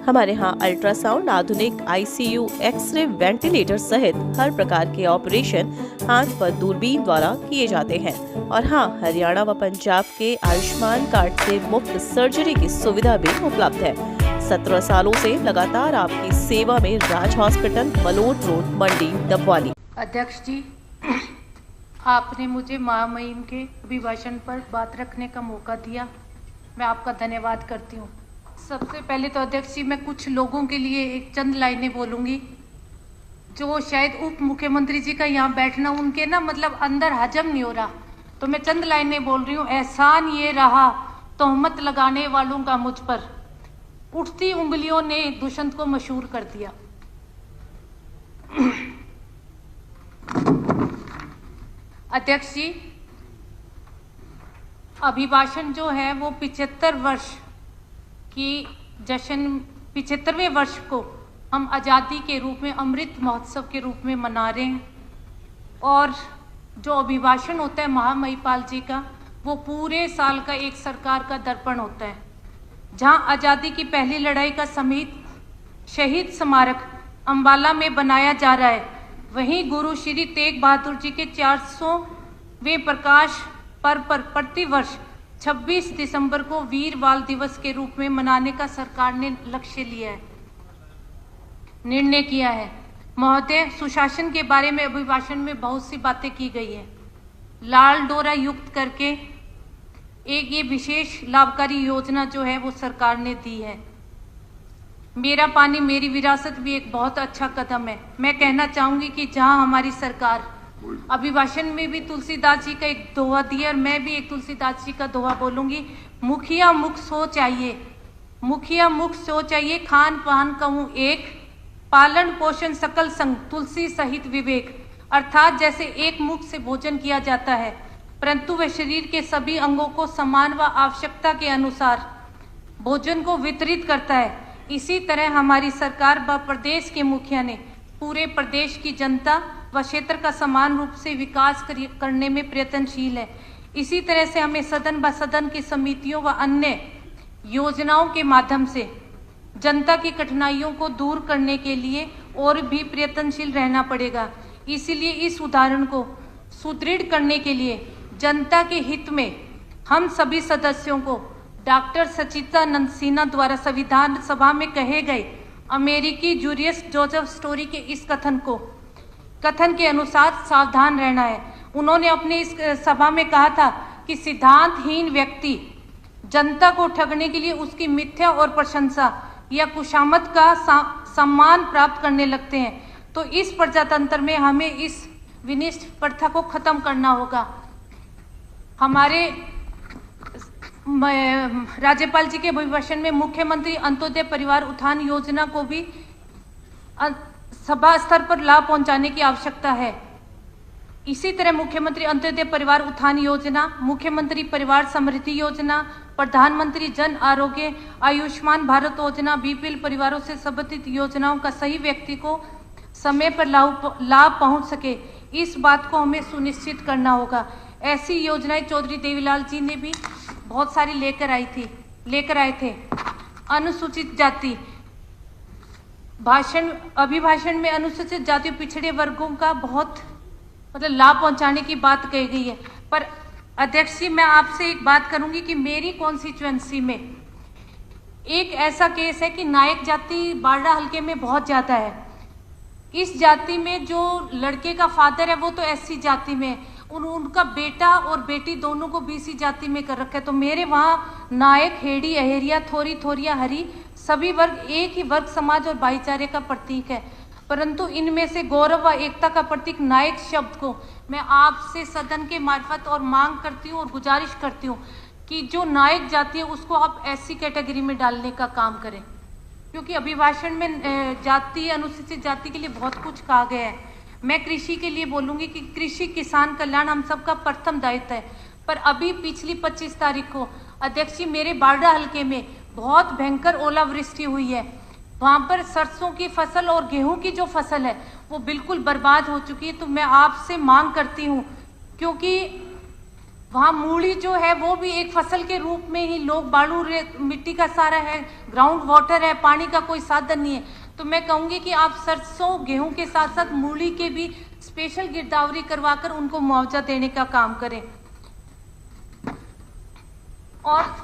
हमारे यहाँ अल्ट्रासाउंड, आधुनिक आईसीयू, एक्सरे, वेंटिलेटर सहित हर प्रकार के ऑपरेशन हाथ पर दूरबीन द्वारा किए जाते हैं। और हाँ, हरियाणा व पंजाब के आयुष्मान कार्ड से मुफ्त सर्जरी की सुविधा भी उपलब्ध है। 17 सालों से लगातार आपकी सेवा में राज हॉस्पिटल, मलोट रोड, मंडी, डबवाली। अध्यक्ष जी, आपने मुझे महामहिम के अभिभाषण पर बात रखने का मौका दिया, मैं आपका धन्यवाद करती हूँ। सबसे पहले तो अध्यक्ष जी, मैं कुछ लोगों के लिए एक चंद लाइनें बोलूँगी जो शायद उप मुख्यमंत्री जी का यहाँ बैठना उनके ना मतलब अंदर हजम नहीं हो रहा, तो मैं चंद लाइनें बोल रही हूँ। एहसान ये रहा तोहमत लगाने वालों का मुझ पर, उठती उंगलियों ने दुष्यंत को मशहूर कर दिया। अध्यक्ष जी, अभिभाषण जो है वो 75 वर्ष की जश्न, 75वें वर्ष को हम आज़ादी के रूप में, अमृत महोत्सव के रूप में मना रहे हैं। और जो अभिभाषण होता है महामहिपाल जी का, वो पूरे साल का एक सरकार का दर्पण होता है। जहां आज़ादी की पहली लड़ाई का समीप शहीद स्मारक अंबाला में बनाया जा रहा है, वहीं गुरु श्री तेग बहादुर जी के 400वें प्रकाश पर्व पर प्रतिवर्ष 26 दिसंबर को वीर बाल दिवस के रूप में मनाने का सरकार ने लक्ष्य लिया है, निर्णय किया है। महोदय, सुशासन के बारे में अभिभाषण में बहुत सी बातें की गई है। लाल डोरा युक्त करके एक ये विशेष लाभकारी योजना जो है वो सरकार ने दी है। मेरा पानी मेरी विरासत भी एक बहुत अच्छा कदम है। मैं कहना चाहूंगी कि जहां हमारी सरकार अभिभाषण में भी तुलसीदास जी का एक दोहा दिया, और मैं भी एक तुलसीदास जी का दोहा बोलूंगी। मुखिया मुख सोच आइए, मुखिया मुख सोच आइए, खान पान कहूँ एक, पालन पोषण सकल संग, तुलसी सहित विवेक। अर्थात जैसे एक मुख से भोजन किया जाता है, परंतु वह शरीर के सभी अंगों को समान व आवश्यकता के अनुसार भोजन को वितरित करता है, इसी तरह हमारी सरकार व प्रदेश के मुखिया ने पूरे प्रदेश की जनता व क्षेत्र का समान रूप से विकास करने में प्रयत्नशील है। इसी तरह से हमें सदन व सदन की समितियों व अन्य योजनाओं के माध्यम से जनता की कठिनाइयों को दूर करने के लिए और भी प्रयत्नशील रहना पड़ेगा। इसीलिए इस उदाहरण को सुदृढ़ करने के लिए जनता के हित में हम सभी सदस्यों को डॉक्टर सचिदानंद सिन्हा द्वारा संविधान सभा में कहे गए अमेरिकी जूलियस जोसेफ स्टोरी के इस कथन के अनुसार सावधान रहना है। उन्होंने अपने इस सभा में कहा था कि सिद्धांतहीन व्यक्ति जनता को ठगने के लिए उसकी मिथ्या और प्रशंसा या खुशामद का सम्मान प्राप्त करने लगते हैं। तो इस प्रजातंत्र में हमें इस विनिष्ट प्रथा को खत्म करना होगा। हमारे राज्यपाल जी के अभिभाषण में मुख्यमंत्री अंत्योदय परिवार उत्थान योजना को भी सभा स्तर पर लाभ पहुंचाने की आवश्यकता है। इसी तरह मुख्यमंत्री अंत्योदय परिवार उत्थान योजना, मुख्यमंत्री परिवार समृद्धि योजना, प्रधानमंत्री जन आरोग्य, आयुष्मान भारत योजना, बीपीएल परिवारों से संबंधित योजनाओं का सही व्यक्ति को समय पर लाभ पहुंच सके, इस बात को हमें सुनिश्चित करना होगा। ऐसी योजनाएं चौधरी देवीलाल जी ने भी बहुत सारी लेकर आए थे। अनुसूचित जाति अभिभाषण में अनुसूचित जाति पिछड़े वर्गों का बहुत लाभ पहुंचाने की बात कही गई है। पर अध्यक्ष जी, मैं आपसे एक बात करूंगी कि मेरी कॉन्स्टिट्यूएंसी में एक ऐसा केस है कि नायक जाति बारडा हल्के में बहुत ज्यादा है। इस जाति में जो लड़के का फादर है वो तो एससी जाति में, उनका बेटा और बेटी दोनों को बीसी जाति में कर रखा है। तो मेरे वहाँ नायक, हेड़ी, अहेरिया, थोरी, थोरिया, हरी सभी वर्ग एक ही वर्ग समाज और भाईचारे का प्रतीक है। परंतु इनमें से गौरव व एकता का प्रतीक नायक शब्द को मैं आपसे सदन के मार्फत और मांग करती हूँ और गुजारिश करती हूँ कि जो नायक जाति है उसको आप ऐसी कैटेगरी में डालने का काम करें, क्योंकि अभिभाषण में जाति, अनुसूचित जाति के लिए बहुत कुछ कहा गया है। मैं कृषि के लिए बोलूंगी कि कृषि किसान कल्याण हम सबका प्रथम दायित्व है। पर अभी पिछली 25 तारीख को अध्यक्ष जी मेरे बारडा हल्के में बहुत भयंकर ओलावृष्टि हुई है। वहाँ पर सरसों की फसल और गेहूं की जो फसल है वो बिल्कुल बर्बाद हो चुकी है। तो मैं आपसे मांग करती हूँ, क्योंकि वहाँ मूली जो है वो भी एक फसल के रूप में ही लोग, बालू मिट्टी का सारा है, ग्राउंड वाटर है, पानी का कोई साधन नहीं है। तो मैं कहूँगी कि आप सरसों गेहूं के साथ साथ मूली के भी स्पेशल गिरदावरी करवाकर उनको मुआवजा देने का काम करें। और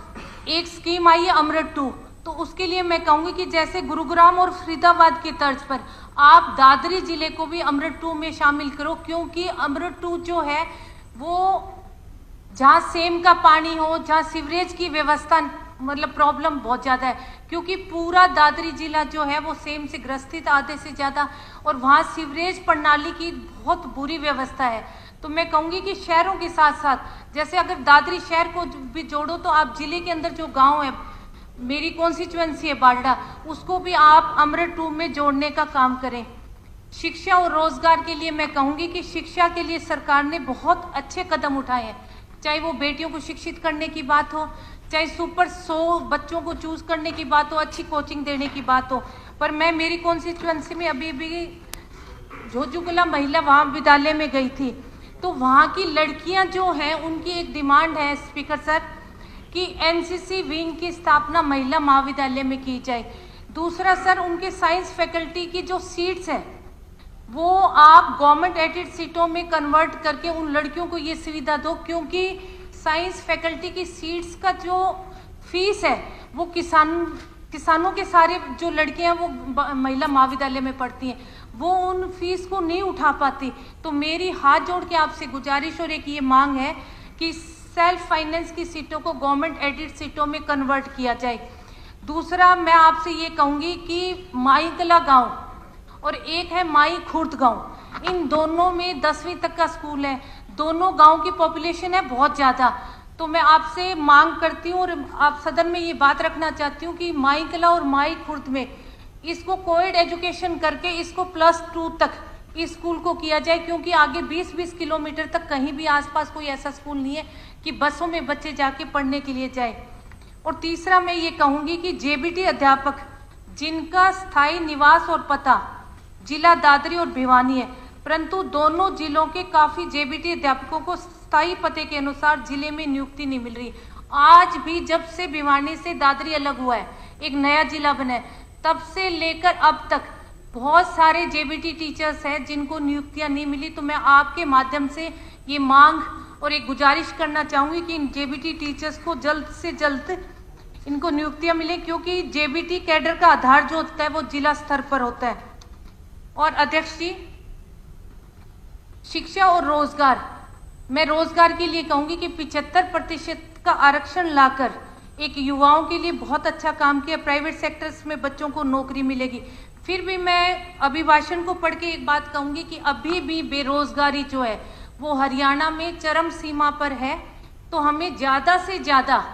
एक स्कीम आई है अमृत 2, तो उसके लिए मैं कहूँगी कि जैसे गुरुग्राम और फरीदाबाद की तर्ज पर आप दादरी जिले को भी अमृत 2 में शामिल करो, क्योंकि अमृत 2 जो है वो जहाँ सेम का पानी हो, जहाँ सीवरेज की व्यवस्था मतलब प्रॉब्लम बहुत ज़्यादा है, क्योंकि पूरा दादरी जिला जो है वो सेम से ग्रसित आधे से ज़्यादा, और वहाँ सीवरेज प्रणाली की बहुत बुरी व्यवस्था है। तो मैं कहूँगी कि शहरों के साथ साथ जैसे अगर दादरी शहर को भी जोड़ो तो आप जिले के अंदर जो गांव है, मेरी कॉन्स्टिट्यूएंसी है बालडा, उसको भी आप अमृत 2 में जोड़ने का काम करें। शिक्षा और रोजगार के लिए मैं कहूँगी कि शिक्षा के लिए सरकार ने बहुत अच्छे कदम उठाए हैं, चाहे वो बेटियों को शिक्षित करने की बात हो, चाहे सुपर 100 बच्चों को चूज करने की बात हो, अच्छी कोचिंग देने की बात हो। पर मैं मेरी कॉन्स्टिट्यूएंसी में अभी भी झोझुकला महिला महाविद्यालय में गई थी, तो वहाँ की लड़कियाँ जो हैं उनकी एक डिमांड है स्पीकर सर कि एनसीसी विंग की स्थापना महिला महाविद्यालय में की जाए। दूसरा सर, उनके साइंस फैकल्टी की जो सीट्स हैं वो आप गवर्नमेंट एडेड सीटों में कन्वर्ट करके उन लड़कियों को ये सुविधा दो, क्योंकि साइंस फैकल्टी की सीट्स का जो फीस है वो किसानों के सारे जो लड़कियां वो महिला महाविद्यालय में पढ़ती हैं वो उन फीस को नहीं उठा पाती। तो मेरी हाथ जोड़ के आपसे गुजारिश और एक ये मांग है कि सेल्फ फाइनेंस की सीटों को गवर्नमेंट एडेड सीटों में कन्वर्ट किया जाए। दूसरा मैं आपसे ये कहूँगी कि माईकला गाँव और एक है माई खुर्द गांव, इन दोनों में 10वीं तक का स्कूल है, दोनों गांव की पॉपुलेशन है बहुत ज़्यादा। तो मैं आपसे मांग करती हूँ और आप सदन में ये बात रखना चाहती हूँ कि माई कला और माई खुर्द में इसको कोएड एजुकेशन करके इसको +2 तक इस स्कूल को किया जाए, क्योंकि आगे 20-20 किलोमीटर तक कहीं भी आसपास कोई ऐसा स्कूल नहीं है कि बसों में बच्चे जाके पढ़ने के लिए जाए। और तीसरा मैं ये कहूँगी कि जेबीटी अध्यापक जिनका स्थायी निवास और पता जिला दादरी और भिवानी है, परंतु दोनों जिलों के काफ़ी जेबीटी अध्यापकों को स्थायी पते के अनुसार जिले में नियुक्ति नहीं मिल रही। आज भी जब से भिवानी से दादरी अलग हुआ है, एक नया जिला बना है, तब से लेकर अब तक बहुत सारे जेबीटी टीचर्स हैं जिनको नियुक्तियां नहीं मिली। तो मैं आपके माध्यम से ये मांग और एक गुजारिश करना चाहूँगी कि इन जेबीटी टीचर्स को जल्द से जल्द इनको नियुक्तियां मिले, क्योंकि जेबीटी कैडर का आधार जो होता है वो जिला स्तर पर होता है। और अध्यक्ष जी, शिक्षा और रोजगार, मैं रोजगार के लिए कहूँगी कि 75% का आरक्षण लाकर एक युवाओं के लिए बहुत अच्छा काम किया। प्राइवेट सेक्टर्स में बच्चों को नौकरी मिलेगी। फिर भी मैं अभिभाषण को पढ़ के एक बात कहूँगी कि अभी भी बेरोजगारी जो है वो हरियाणा में चरम सीमा पर है। तो हमें ज़्यादा से ज़्यादा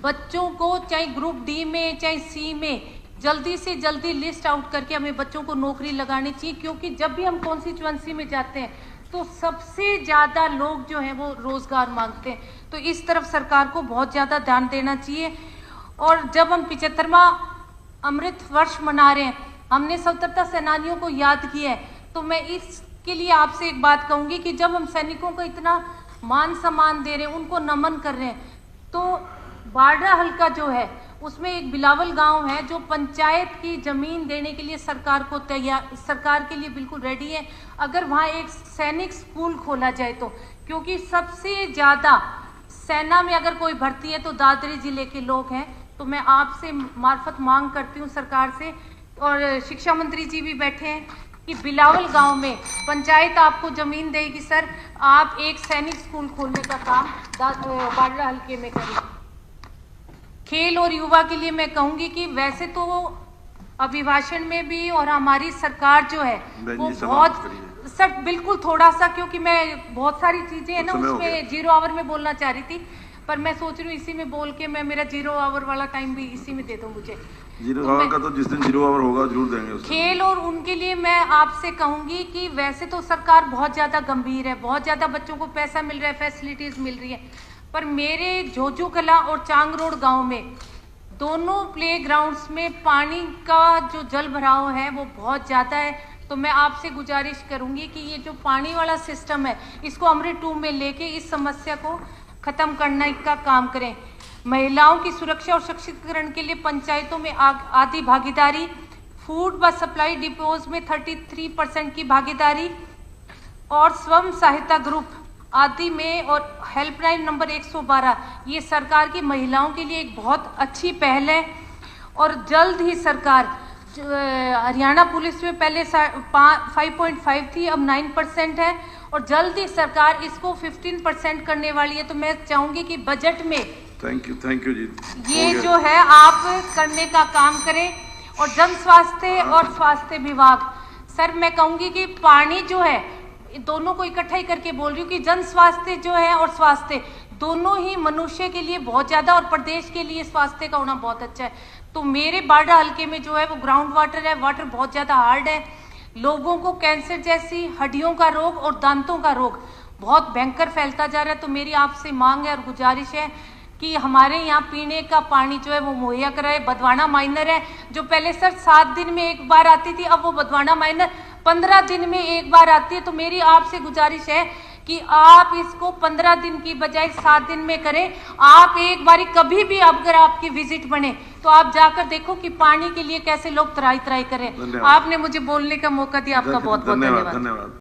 बच्चों को चाहे ग्रुप डी में चाहे सी में जल्दी से जल्दी लिस्ट आउट करके हमें बच्चों को नौकरी लगानी चाहिए, क्योंकि जब भी हम कॉन्स्टिट्यूएंसी में जाते हैं तो सबसे ज़्यादा लोग जो हैं वो रोज़गार मांगते हैं। तो इस तरफ सरकार को बहुत ज़्यादा ध्यान देना चाहिए। और जब हम 75वां अमृत वर्ष मना रहे हैं, हमने स्वतंत्रता सेनानियों को याद किया है, तो मैं इसके लिए आपसे एक बात कहूँगी कि जब हम सैनिकों को इतना मान सम्मान दे रहे हैं, उनको नमन कर रहे हैं, तो बारडा हल्का जो है उसमें एक बिलावल गांव है जो पंचायत की जमीन देने के लिए सरकार के लिए बिल्कुल रेडी है, अगर वहाँ एक सैनिक स्कूल खोला जाए तो। क्योंकि सबसे ज़्यादा सेना में अगर कोई भर्ती है तो दादरी जिले के लोग हैं। तो मैं आपसे मार्फत मांग करती हूँ सरकार से, और शिक्षा मंत्री जी भी बैठे हैं, कि बिलावल गांव में पंचायत आपको ज़मीन देगी सर, आप एक सैनिक स्कूल खोलने का काम बारडा हल्के में करें। खेल और युवा के लिए मैं कहूँगी कि वैसे तो अभिभाषण में भी और हमारी सरकार जो है वो बहुत सर बिल्कुल थोड़ा सा, क्योंकि मैं बहुत सारी चीज़ें हैं ना उसमें 0 आवर में बोलना चाह रही थी, पर मैं सोच रही हूँ इसी में बोल के मैं मेरा 0 आवर वाला टाइम भी इसी में दे दूँ मुझे। 0 आवर का तो जिस दिन 0 आवर होगा जरूर देंगे। खेल और उनके लिए मैं आपसे कहूँगी कि वैसे तो सरकार बहुत ज़्यादा गंभीर है, बहुत ज़्यादा बच्चों को पैसा मिल रहा है, फैसिलिटीज़ मिल रही है, पर मेरे झोझुकला और चांगरोड गांव में दोनों प्लेग्राउंड्स में पानी का जो जल भराव है वो बहुत ज़्यादा है। तो मैं आपसे गुजारिश करूंगी कि ये जो पानी वाला सिस्टम है इसको अमृत 2 में लेके इस समस्या को खत्म करने का काम करें। महिलाओं की सुरक्षा और सशक्तिकरण के लिए पंचायतों में आधी भागीदारी, फूड व सप्लाई डिपोज में 33% की भागीदारी और स्वयं सहायता ग्रुप आदि में और हेल्पलाइन नंबर 112, ये सरकार की महिलाओं के लिए एक बहुत अच्छी पहल है। और जल्द ही सरकार हरियाणा पुलिस में पहले 5.5 थी, अब 9% है और जल्द ही सरकार इसको 15% करने वाली है। तो मैं चाहूंगी कि बजट में थैंक यू जी। ये जो है आप करने का काम करें। और जन स्वास्थ्य और स्वास्थ्य विभाग, सर मैं कहूंगी कि पानी जो है, दोनों को इकट्ठा ही करके बोल रही हूँ कि जन स्वास्थ्य जो है और स्वास्थ्य दोनों ही मनुष्य के लिए बहुत ज्यादा और प्रदेश के लिए स्वास्थ्य का होना बहुत अच्छा है। तो मेरे बाड़ा हल्के में जो है वो ग्राउंड वाटर है, वाटर बहुत ज्यादा हार्ड है। लोगों को कैंसर जैसी हड्डियों का रोग और दांतों का रोग बहुत भयंकर फैलता जा रहा है। तो मेरी आपसे मांग है और गुजारिश है कि हमारे यहाँ पीने का पानी जो है वो मुहैया कराए। बदवाना माइनर है जो पहले सर 7 दिन में एक बार आती थी, अब वो बदवाना माइनर 15 दिन में एक बार आती है। तो मेरी आपसे गुजारिश है कि आप इसको 15 दिन की बजाय 7 दिन में करें। आप एक बारी कभी भी अगर आपकी विजिट बने तो आप जाकर देखो कि पानी के लिए कैसे लोग त्राही त्राही करें। आपने मुझे बोलने का मौका दिया, आपका बहुत बहुत धन्यवाद।